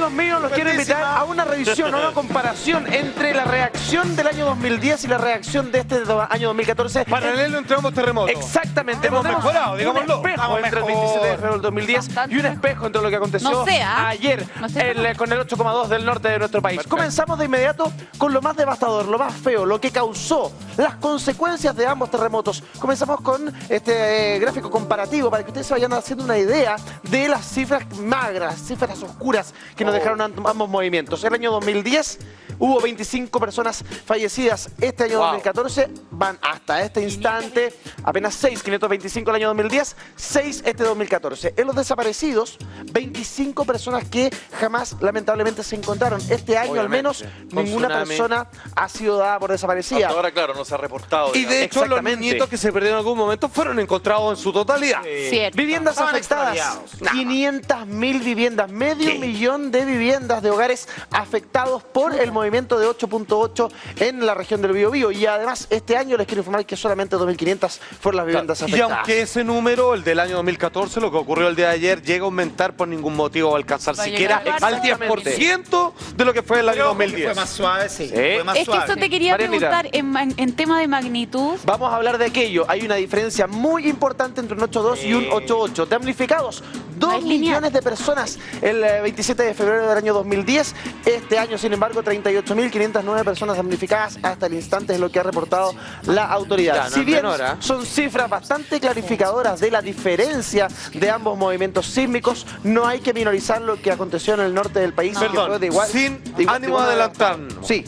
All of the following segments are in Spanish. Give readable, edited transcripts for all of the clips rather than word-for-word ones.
amigos míos, los quiero invitar a una revisión, a una comparación entre la reacción del año 2010 y la reacción de este año 2014. Paralelo entre ambos terremotos. Exactamente. Hemos mejorado, digámoslo. Un espejo entre el 27 de febrero del 2010 y un espejo entre lo que aconteció ayer con el 8,2 del norte de nuestro país. Perfecto. Comenzamos de inmediato con lo más devastador, lo más feo, lo que causó las consecuencias de ambos terremotos. Comenzamos con este gráfico comparativo para que ustedes se vayan haciendo una idea de las cifras magras, cifras oscuras que nos dejaron ambos movimientos. El año 2010 hubo 25 personas fallecidas. Este año 2014 van hasta este instante apenas 6, 525 el año 2010, 6 este 2014. En los desaparecidos, 25 personas que jamás lamentablemente se encontraron. Este año al menos ninguna persona ha sido dada por desaparecida. Hasta ahora, claro, no se ha reportado. Y de hecho los niñitos que se perdieron en algún momento fueron encontrados en su totalidad. Cierto. Viviendas afectadas, 500.000 viviendas, medio millón de viviendas de hogares afectados por el movimiento de 8.8 en la región del Biobío. Y además este año les quiero informar que solamente 2.500 fueron las viviendas afectadas. Y aunque ese número, el del año 2014, lo que ocurrió el día de ayer, llega a aumentar, por ningún motivo va a alcanzar siquiera al 10% de lo que fue el año 2010. Fue más suave, sí. Fue más Es que eso te quería preguntar en tema de magnitud. Vamos a hablar de aquello. Hay una diferencia muy importante entre un 8.2 y un 8.8. Damnificados, 2 millones de personas el 27 de febrero del año 2010. Este año, sin embargo, 38.509 personas damnificadas hasta el instante es lo que ha reportado la autoridad. Si bien son cifras bastante clarificadoras de la diferencia de ambos movimientos sísmicos, no hay que minorizar lo que aconteció en el norte del país. Perdón, sin ánimo de adelantarnos. Sí.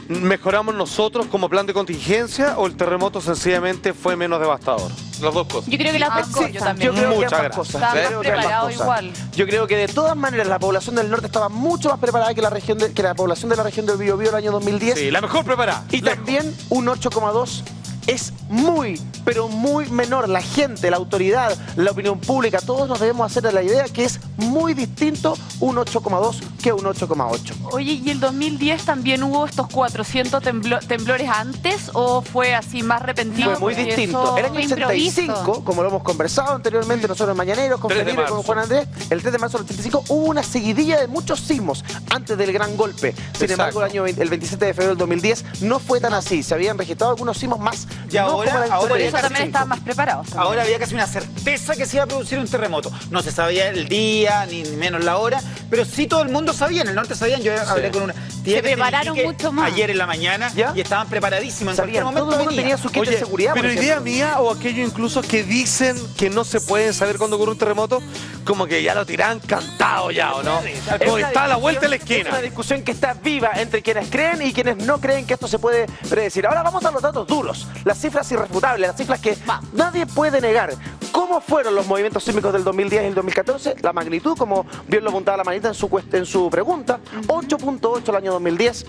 ¿Mejoramos nosotros como plan de contingencia o el terremoto sencillamente fue menos devastador? Las dos cosas. Yo creo que las dos cosas. Yo también. Yo creo que ambas cosas. Estaba más preparado igual. Yo creo que de todas maneras la población del norte estaba mucho más preparada que la población de la región del Biobío el año 2010. Sí, la mejor preparada. Y también un 8,2 es muy, pero muy menor. La gente, la autoridad, la opinión pública, todos nos debemos hacer la idea que es muy distinto un 8,2 que un 8,8. Oye, ¿y el 2010 también hubo estos 400 temblores antes o fue así más repentino? Fue muy distinto. El año 85, como lo hemos conversado anteriormente nosotros en Mañaneros, con Felipe, con Juan Andrés, el 3 de marzo del 85 hubo una seguidilla de muchos sismos antes del gran golpe. Sin embargo, el 27 de febrero del 2010 no fue tan así. Se habían registrado algunos sismos más. Y ahora por eso también estaban más preparados. Ahora había casi una certeza que se iba a producir un terremoto. No se sabía el día, ni menos la hora, pero sí todo el mundo sabía, en el norte sabían. Yo hablé con una tía se prepararon mucho más. Ayer en la mañana y estaban preparadísimos. En cualquier momento todo el mundo tenía su kit de seguridad. Pero idea mía o aquello incluso que dicen que no se pueden saber cuándo ocurre un terremoto, como que ya lo tiran cantado ya, ¿o no? Como está a la vuelta de la esquina. Es una discusión que está viva entre quienes creen y quienes no creen que esto se puede predecir. Ahora vamos a los datos duros, las cifras irrefutables, las cifras que nadie puede negar. ¿Cómo fueron los movimientos sísmicos del 2010 y el 2014? La magnitud, como bien lo apuntaba la manita en su pregunta, 8.8 el año 2010,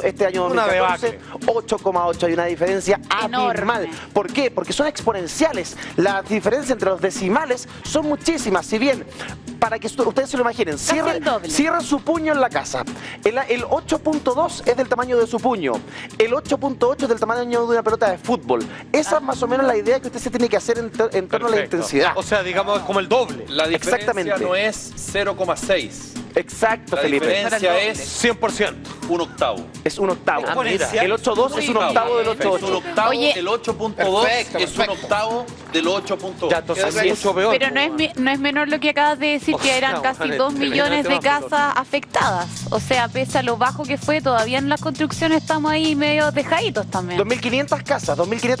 este año 2014, 8,8. Hay una diferencia abismal. ¿Por qué? Porque son exponenciales. La diferencia entre los decimales son muchísimas. Si bien, para que ustedes se lo imaginen, cierra su puño en la casa. El 8.2 es del tamaño de su puño. El 8.8 es del tamaño de una pelota de fútbol. Esa es más o menos la idea que usted se tiene que hacer en torno a la intensidad. O sea, digamos, como el doble. La diferencia no es 0,6. Exacto, Felipe. La diferencia es 100%. Un octavo. Es un octavo. El 8.2 es un octavo del 8.8. Es un octavo, el 8.2 es un octavo del 8.8. Ya, entonces es mucho peor. Pero no es menor lo que acabas de decir, que eran casi 2 millones de casas afectadas. O sea, pese a lo bajo que fue, todavía en la construcción estamos ahí medio dejaditos también. 2.500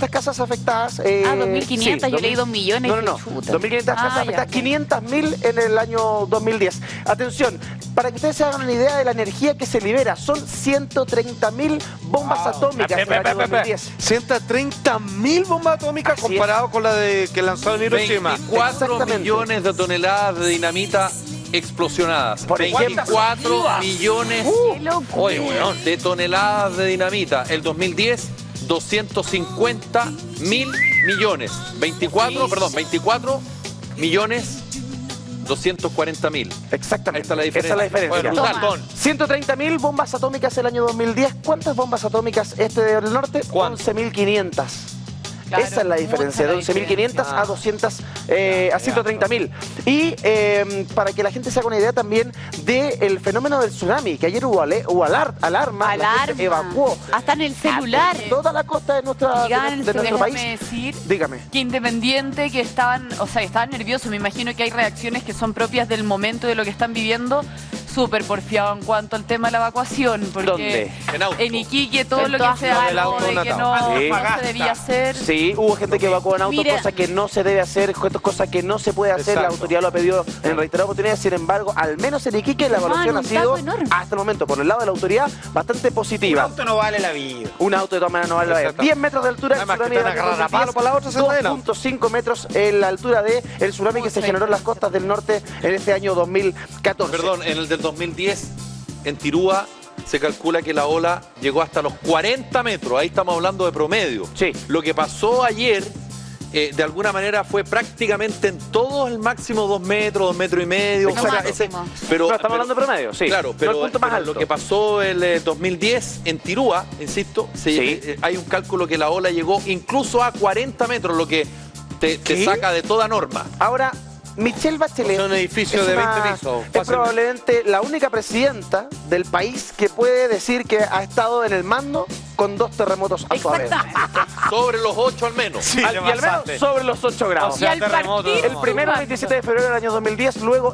casas afectadas. 2.500, yo leí 2 millones. No. 2.500 casas afectadas, 500.000 en el año 2010. Atención, para que ustedes se hagan una idea de la energía que se libera, son 130.000 bombas atómicas en el año 2010. 130.000 bombas atómicas comparado con la que lanzaron en Hiroshima. 24 millones de toneladas de dinamita explosionadas. 24 millones de toneladas de dinamita. El 2010, 250.000 millones. 24 millones 240.000. Exactamente. Esta es la diferencia. Esa es la diferencia. 130.000 bombas atómicas el año 2010. ¿Cuántas bombas atómicas del norte? 11.500. Claro, esa es la diferencia, de 11.500 a 130.000. Y para que la gente se haga una idea también del fenómeno del tsunami, que ayer hubo alarma, la gente evacuó. Hasta en el celular. Toda la costa de nuestro país. Decir Dígame. que Independiente, que estaban nerviosos, me imagino que hay reacciones que son propias del momento de lo que están viviendo, súper porfiado en cuanto al tema de la evacuación, porque ¿dónde? En Iquique todo lo que se habló de que no se debía hacer. Sí, hubo gente que evacuó en auto, cosa que no se debe hacer, cosa que no se puede hacer. La autoridad lo ha pedido en reiteradas oportunidades. Sin embargo, al menos en Iquique la evaluación ha sido, hasta el momento, por el lado de la autoridad, bastante positiva. Un auto no vale la vida. Un auto de todas maneras no vale la vida. 10 metros de altura, el tsunami de 2.5 metros en la altura del tsunami que se generó en las costas del norte en este año 2014. Perdón, en el del 2010, en Tirúa, se calcula que la ola llegó hasta los 40 metros. Ahí estamos hablando de promedio. Sí. Lo que pasó ayer, de alguna manera, fue prácticamente en todo el máximo 2 metros, 2 metros y medio. Pero estamos hablando de promedio, sí. Claro, pero, no el punto más alto. Lo que pasó el 2010 en Tirúa, insisto, hay un cálculo que la ola llegó incluso a 40 metros, lo que te saca de toda norma. Ahora, Michelle Bachelet un edificio de 20 pisos. Es probablemente la única presidenta del país que puede decir que ha estado en el mando con 2 terremotos a su haber. Sobre los 8 al menos. Sí, y al menos sobre los 8 grados. O sea, terremoto. El primero el 27 de febrero del año 2010, luego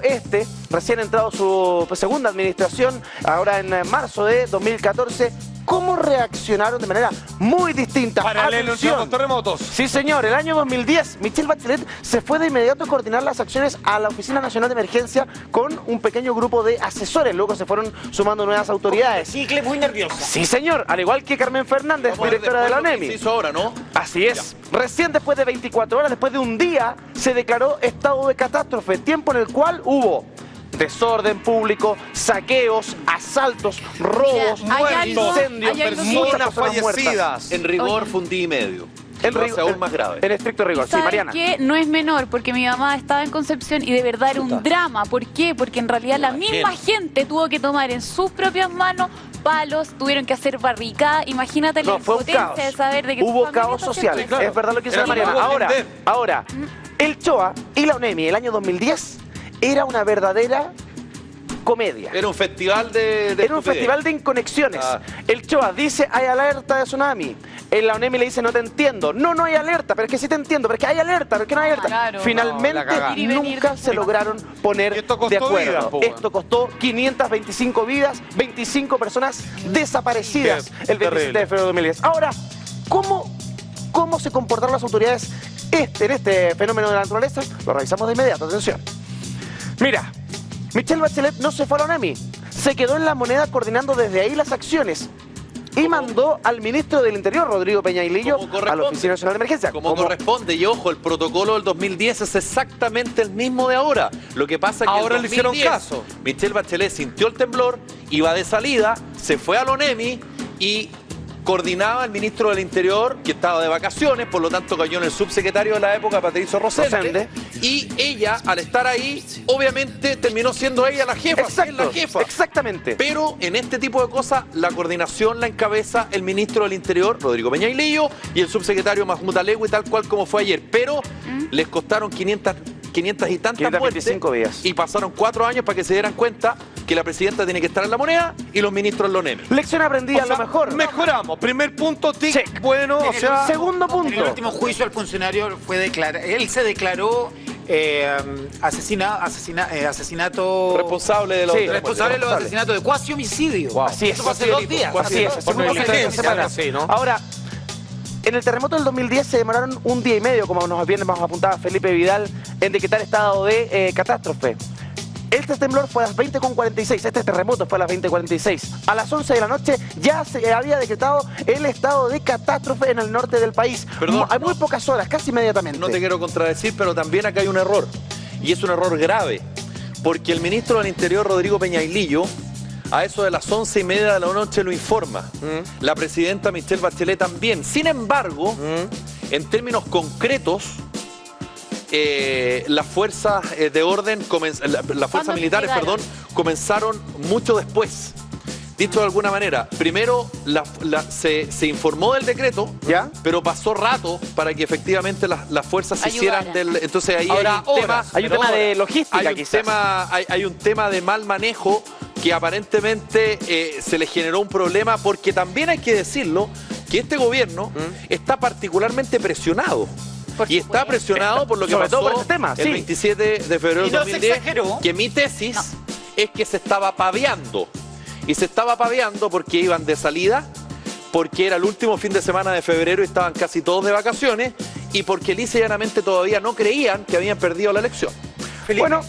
recién entrado su segunda administración, ahora en marzo de 2014. ¿Cómo reaccionaron de manera muy distinta? Paralelo a los terremotos. Sí, señor. El año 2010, Michelle Bachelet se fue de inmediato a coordinar las acciones a la Oficina Nacional de Emergencia con un pequeño grupo de asesores. Luego se fueron sumando nuevas autoridades. Cicle muy nerviosa. Sí, señor. Al igual que Carmen Fernández, directora de la ONEMI. Se hizo ahora, ¿no? Así es. Recién después de 24 horas, después de un día, se declaró estado de catástrofe. Tiempo en el cual hubo desorden público, saqueos, asaltos, robos, incendios, personas fallecidas. En rigor fue un día y medio. Aún más grave. En estricto rigor, sí, Mariana. Que no es menor, porque mi mamá estaba en Concepción y de verdad era un drama. ¿Por qué? Porque en realidad la misma gente tuvo que tomar en sus propias manos palos, tuvieron que hacer barricadas. Imagínate la impotencia de saber de que hubo caos social. Claro. Es verdad lo que dice Mariana. Ahora, el CHOA y la ONEMI el año 2010 era una verdadera comedia. Era un festival de Era un festival de inconexiones. El CHOA dice, hay alerta de tsunami. La ONEMI le dice, no te entiendo. No hay alerta, pero es que sí te entiendo, pero es que hay alerta, pero es que no hay alerta. Claro, finalmente nunca se lograron poner de acuerdo. Esto costó 525 vidas, 25 personas desaparecidas el 27 de febrero de 2010. Ahora, ¿cómo se comportaron las autoridades en este fenómeno de la naturaleza? Lo revisamos de inmediato, atención. Mira, Michelle Bachelet no se fue a la ONEMI, se quedó en La Moneda coordinando desde ahí las acciones y mandó al ministro del Interior, Rodrigo Peñailillo, a la Oficina Nacional de Emergencia. Como corresponde, y ojo, el protocolo del 2010 es exactamente el mismo de ahora. Lo que pasa es que ahora en 2010, le hicieron caso. Michelle Bachelet sintió el temblor, iba de salida, se fue a la ONEMI y coordinaba al ministro del Interior, que estaba de vacaciones, por lo tanto cayó en el subsecretario de la época, Patricio Rosende, y ella, al estar ahí, obviamente terminó siendo ella la jefa. Exacto, la jefa. Exactamente. Pero en este tipo de cosas, la coordinación la encabeza el ministro del Interior, Rodrigo Peñailillo, y el subsecretario Mahmoud Alewi, tal cual como fue ayer. Pero les costaron 500 y tantas muertes días. Y pasaron 4 años para que se dieran cuenta que la presidenta tiene que estar en La Moneda y los ministros en la ONEMI. Lección aprendida, a lo mejor. Mejoramos. Primer punto, tic. Check. Bueno, o sea... Segundo punto. En el último juicio al funcionario fue declarar, él se declaró asesinato... Responsable de los... Sí, responsable de los asesinatos de cuasi homicidio. Wow. Así es. Eso fue hace 2 días. Así es. Ahora, en el terremoto del 2010 se demoraron un día y medio, como nos apuntaba Felipe Vidal, en decretar estado de catástrofe. Este temblor fue a las 20:46, este terremoto fue a las 20:46. A las 11 de la noche ya se había decretado el estado de catástrofe en el norte del país. Perdón, hay muy pocas horas, casi inmediatamente. No te quiero contradecir, pero también acá hay un error. Y es un error grave. Porque el ministro del Interior, Rodrigo Peñailillo, a eso de las 11:30 de la noche lo informa. La presidenta Michelle Bachelet también. Sin embargo, en términos concretos, las fuerzas de orden, las fuerzas militares, perdón, comenzaron mucho después. dicho de alguna manera, primero se informó del decreto, ¿ya? Pero pasó rato para que efectivamente las fuerzas se hicieran del... Entonces ahí ahora, hay un tema de logística, hay un tema de mal manejo que aparentemente se le generó un problema, porque también hay que decirlo, que este gobierno está particularmente presionado. Y está presionado por lo que pasó por este tema, el 27 de febrero del 2010, que mi tesis es que se estaba paveando. Y se estaba paveando porque iban de salida, porque era el último fin de semana de febrero y estaban casi todos de vacaciones, y porque lisa y llanamente todavía no creían que habían perdido la elección. Bueno,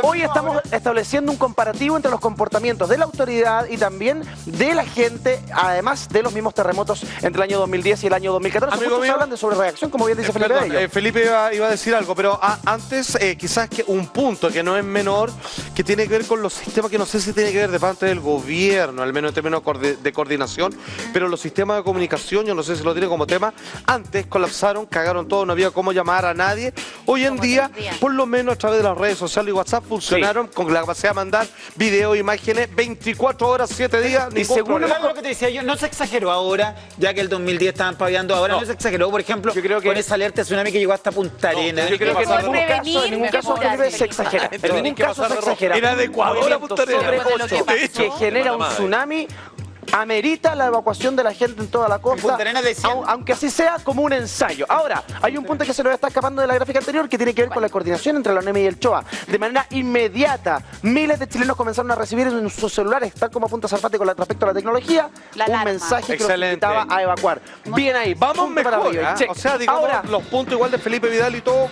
hoy estamos estableciendo un comparativo entre los comportamientos de la autoridad y también de la gente, además de los mismos terremotos entre el año 2010 y el año 2014. Muchos hablan de sobrereacción, como bien dice Felipe. Felipe iba a decir algo, pero antes quizás que un punto que no es menor, que tiene que ver con los sistemas, que no sé si tiene que ver de parte del gobierno, al menos en términos de coordinación, pero los sistemas de comunicación, yo no sé si lo tiene como tema, antes colapsaron, cagaron todo, no había cómo llamar a nadie. Hoy en día, por lo menos a través de las redes sociales y WhatsApp funcionaron con la capacidad de mandar video, imágenes, 24 horas, 7 días. Y según lo que te decía yo, no se exageró ahora, ya que el 2010 estaban paviando ahora, no se exageró, por ejemplo, yo creo que con esa alerta de tsunami que llegó hasta Punta Arenas. Yo creo que en ningún caso se exagera. En ningún caso se exagera. Era de Ecuador a Punta Arenas. Que genera un tsunami, amerita la evacuación de la gente en toda la costa, aunque así sea como un ensayo. Ahora, hay un punto que se nos está escapando de la gráfica anterior, que tiene que ver con la coordinación entre la ONEMI y el CHOA. De manera inmediata, miles de chilenos comenzaron a recibir en sus celulares, tal como apunta Sarfati con respecto a la tecnología, un mensaje que los invitaba a evacuar. Bien ahí, vamos mejor, o sea, digamos, ahora, los puntos igual de Felipe Vidal y todo.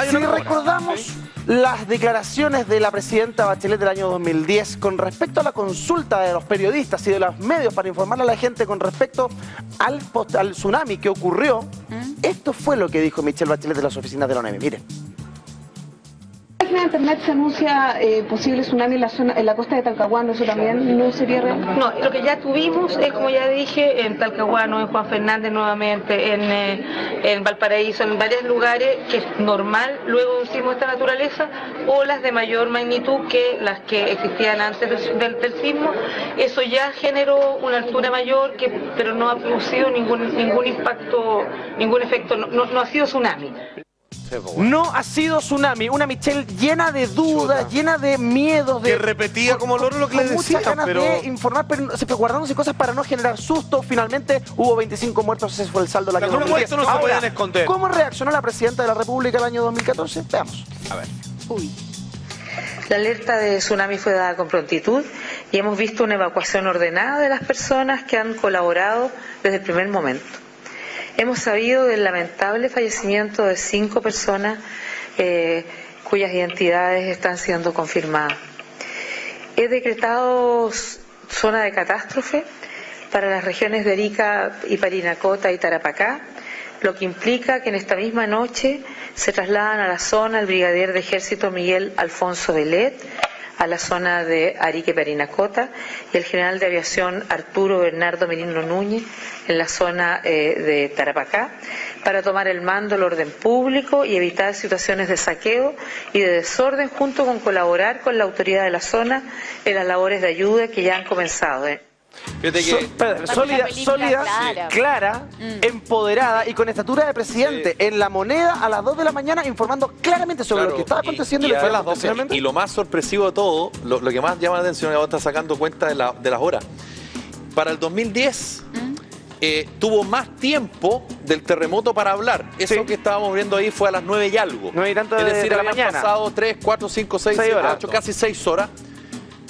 Si recordamos las declaraciones de la presidenta Bachelet del año 2010 con respecto a la consulta de los periodistas y de los medios para informarle a la gente con respecto al tsunami que ocurrió, esto fue lo que dijo Michelle Bachelet de las oficinas de la ONEMI. Miren. En la página de internet se anuncia posible tsunami en la costa de Talcahuano, ¿eso también no sería real? No, lo que ya tuvimos es, como ya dije, en Talcahuano, en Juan Fernández nuevamente, en Valparaíso, en varios lugares, que es normal luego de un sismo de esta naturaleza, olas de mayor magnitud que las que existían antes del sismo. Eso ya generó una altura mayor, pero no ha producido ningún impacto, ningún efecto, no ha sido tsunami. No ha sido tsunami, una Michelle llena de dudas, llena de miedos, que repetía como loro lo que le decía, muchas ganas de informar, pero guardándose cosas para no generar susto. Finalmente hubo 25 muertos, ese fue el saldo del año 2010. No se podían esconder. ¿Cómo reaccionó la presidenta de la República el año 2014? Veamos. A ver. La alerta de tsunami fue dada con prontitud y hemos visto una evacuación ordenada de las personas que han colaborado desde el primer momento. Hemos sabido del lamentable fallecimiento de 5 personas cuyas identidades están siendo confirmadas. He decretado zona de catástrofe para las regiones de Arica y Parinacota y Tarapacá, lo que implica que en esta misma noche se trasladan a la zona el brigadier de ejército Miguel Alfonso Velet, a la zona de Arica y Parinacota, y el general de aviación Arturo Bernardo Merino Núñez en la zona de Tarapacá, para tomar el mando del orden público y evitar situaciones de saqueo y de desorden, junto con colaborar con la autoridad de la zona en las labores de ayuda que ya han comenzado. Sólida, clara, empoderada y con estatura de presidente, en La Moneda a las 2 de la mañana informando claramente sobre lo que estaba aconteciendo. Y lo más sorpresivo de todo, lo que más llama la atención, es que está sacando cuenta de las horas. Para el 2010 tuvo más tiempo del terremoto para hablar. Eso que estábamos viendo ahí fue a las 9 y algo. 9 y tanto es decir, de la habían mañana. pasado 3, 4, 5, 6, 7, 8, casi 6 horas.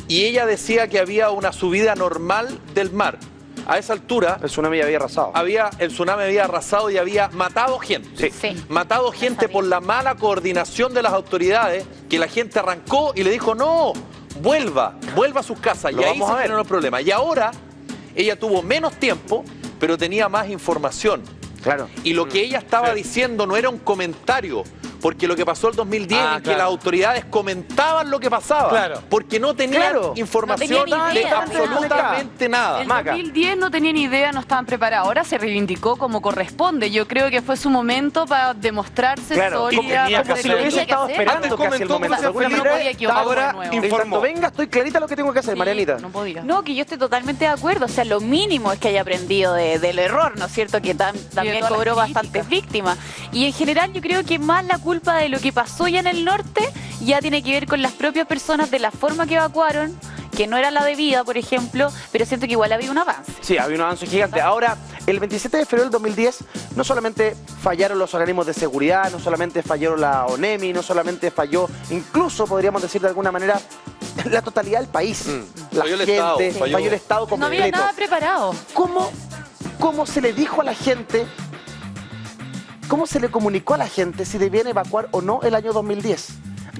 Y ella decía que había una subida normal del mar. A esa altura... El tsunami había arrasado. El tsunami había arrasado y había matado gente. Matado gente por la mala coordinación de las autoridades, que la gente arrancó y le dijo, no, vuelva a sus casas. Y ahí se generó el problema. Y ahora ella tuvo menos tiempo, pero tenía más información. Claro. Y lo que ella estaba diciendo no era un comentario porque lo que pasó el 2010 es que las autoridades comentaban lo que pasaba, porque no tenían información de absolutamente nada. En 2010 no tenían idea, no estaban preparados. Ahora se reivindicó como corresponde. Yo creo que fue su momento para demostrarse sólida. Como si lo hubiese estado esperando casi el momento. Ahora informó. Venga, estoy clarita lo que tengo que hacer, Marianita. No podía. No, que yo estoy totalmente de acuerdo. O sea, lo mínimo es que haya aprendido del error, ¿no es cierto? Que también cobró bastantes víctimas. Y en general yo creo que más la culpa de lo que pasó ya en el norte ya tiene que ver con las propias personas, de la forma que evacuaron, que no era la debida, por ejemplo, pero siento que igual había un avance. Sí, había un avance gigante. Ahora, el 27 de febrero del 2010, no solamente fallaron los organismos de seguridad, no solamente falló la ONEMI, no solamente falló, incluso podríamos decir de alguna manera, la totalidad del país. La gente, falló el Estado completo. No había nada preparado. ¿Cómo se le dijo a la gente, cómo se le comunicó a la gente si debían evacuar o no el año 2010?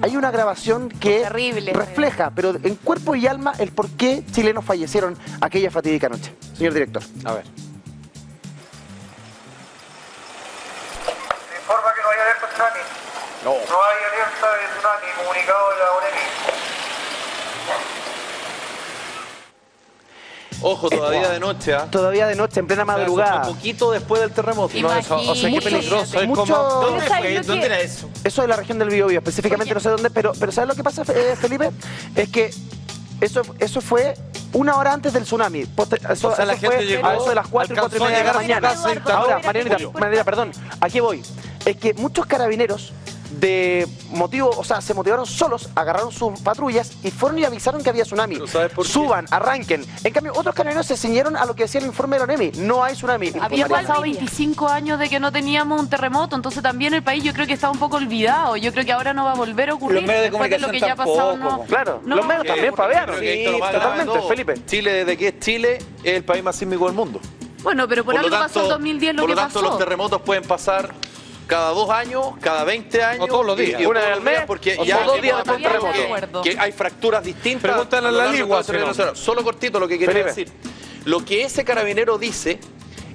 Hay una grabación que refleja, pero en cuerpo y alma, el por qué chilenos fallecieron aquella fatídica noche. Señor director. A ver. Se informa que no hay alerta tsunami. No hay alerta de tsunami, comunicado de la ONEMI. Ojo, todavía de noche, ¿ah? Todavía de noche, en plena madrugada. Un poquito después del terremoto. O sea, qué peligroso. Es como... ¿Dónde fue? ¿Dónde era eso? Eso de la región del Biobío, específicamente no sé dónde, pero ¿sabes lo que pasa, Felipe? Es que eso fue una hora antes del tsunami. Eso fue a eso de las 4 y 4 y media de la mañana. Ahora, Marianita, perdón, aquí voy. Es que muchos carabineros se motivaron solos, agarraron sus patrullas y fueron y avisaron que había tsunami. Suban, arranquen. En cambio, otros carabineros se ciñeron a lo que decía el informe de la ONEMI. No hay tsunami. Había pasado 25 años de que no teníamos un terremoto, entonces también el país yo creo que está un poco olvidado. Yo creo que ahora no va a volver a ocurrir. Los medios de comunicación lo que ya ha pasado, no. Claro, los medios también fabearon. Sí, totalmente, Felipe. Chile, desde que es Chile, es el país más sísmico del mundo. Bueno, pero por algo pasó el 2010 lo que pasó. Por lo tanto, los terremotos pueden pasar cada 2 años, cada 20 años. O todos los días. Una vez al mes, porque ya 2 días después del terremoto. Que hay fracturas distintas. Pregúntale a la Ligua. Solo cortito lo que quería decir. Lo que ese carabinero dice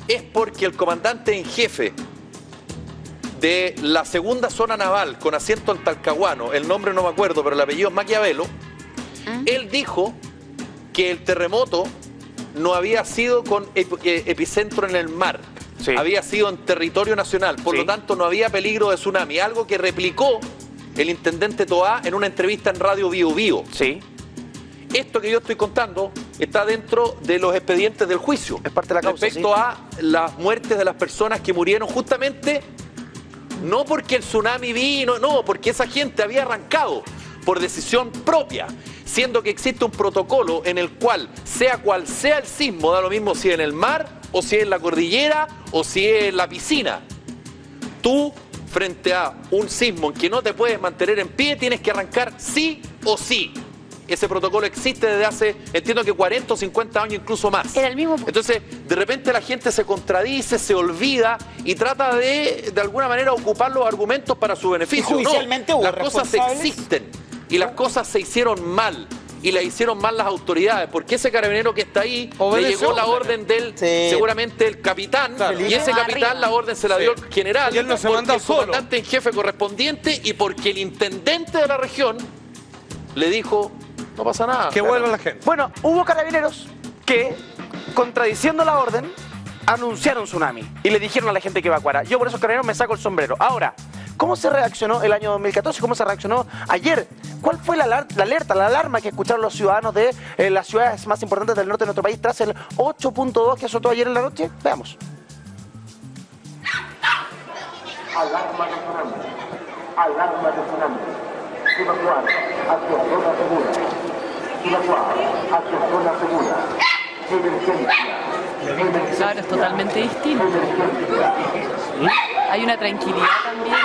es porque el comandante en jefe de la segunda zona naval con asiento en Talcahuano, el nombre no me acuerdo, pero el apellido es Maquiavelo, él dijo que el terremoto no había sido con epicentro en el mar. Sí. Había sido en territorio nacional, por lo tanto no había peligro de tsunami, algo que replicó el intendente Toá en una entrevista en Radio Biobío. Sí. Esto que yo estoy contando está dentro de los expedientes del juicio. Es parte de la causa, respecto a las muertes de las personas que murieron justamente, no porque el tsunami vino, no, porque esa gente había arrancado por decisión propia, siendo que existe un protocolo en el cual cual sea el sismo, da lo mismo si es en el mar, o si es en la cordillera, o si es en la piscina. Tú, frente a un sismo en que no te puedes mantener en pie, tienes que arrancar sí o sí. Ese protocolo existe desde hace, entiendo que 40 o 50 años, incluso más. Era el mismo. Entonces, de repente la gente se contradice, se olvida y trata de alguna manera, ocupar los argumentos para su beneficio. Judicialmente no, las cosas existen y las cosas se hicieron mal. Y la hicieron mal las autoridades, porque ese carabinero que está ahí le llegó la orden del, seguramente el capitán, y ese capitán la orden se la dio el general, y él no se manda el comandante en jefe correspondiente, y porque el intendente de la región le dijo, no pasa nada. Que vuelva la gente. Bueno, hubo carabineros que, contradiciendo la orden, anunciaron tsunami y le dijeron a la gente que evacuara. Yo por esos carabineros me saco el sombrero. Ahora, ¿cómo se reaccionó el año 2014? ¿Cómo se reaccionó ayer? ¿Cuál fue la alerta, la alarma que escucharon los ciudadanos de las ciudades más importantes del norte de nuestro país tras el 8.2 que azotó ayer en la noche? Veamos. Alarma de tsunami. Alarma de tsunami. Evacuar hacia zona segura. Evacuar hacia zona segura. Emergencia. Claro, es totalmente distinto. Hay una tranquilidad también.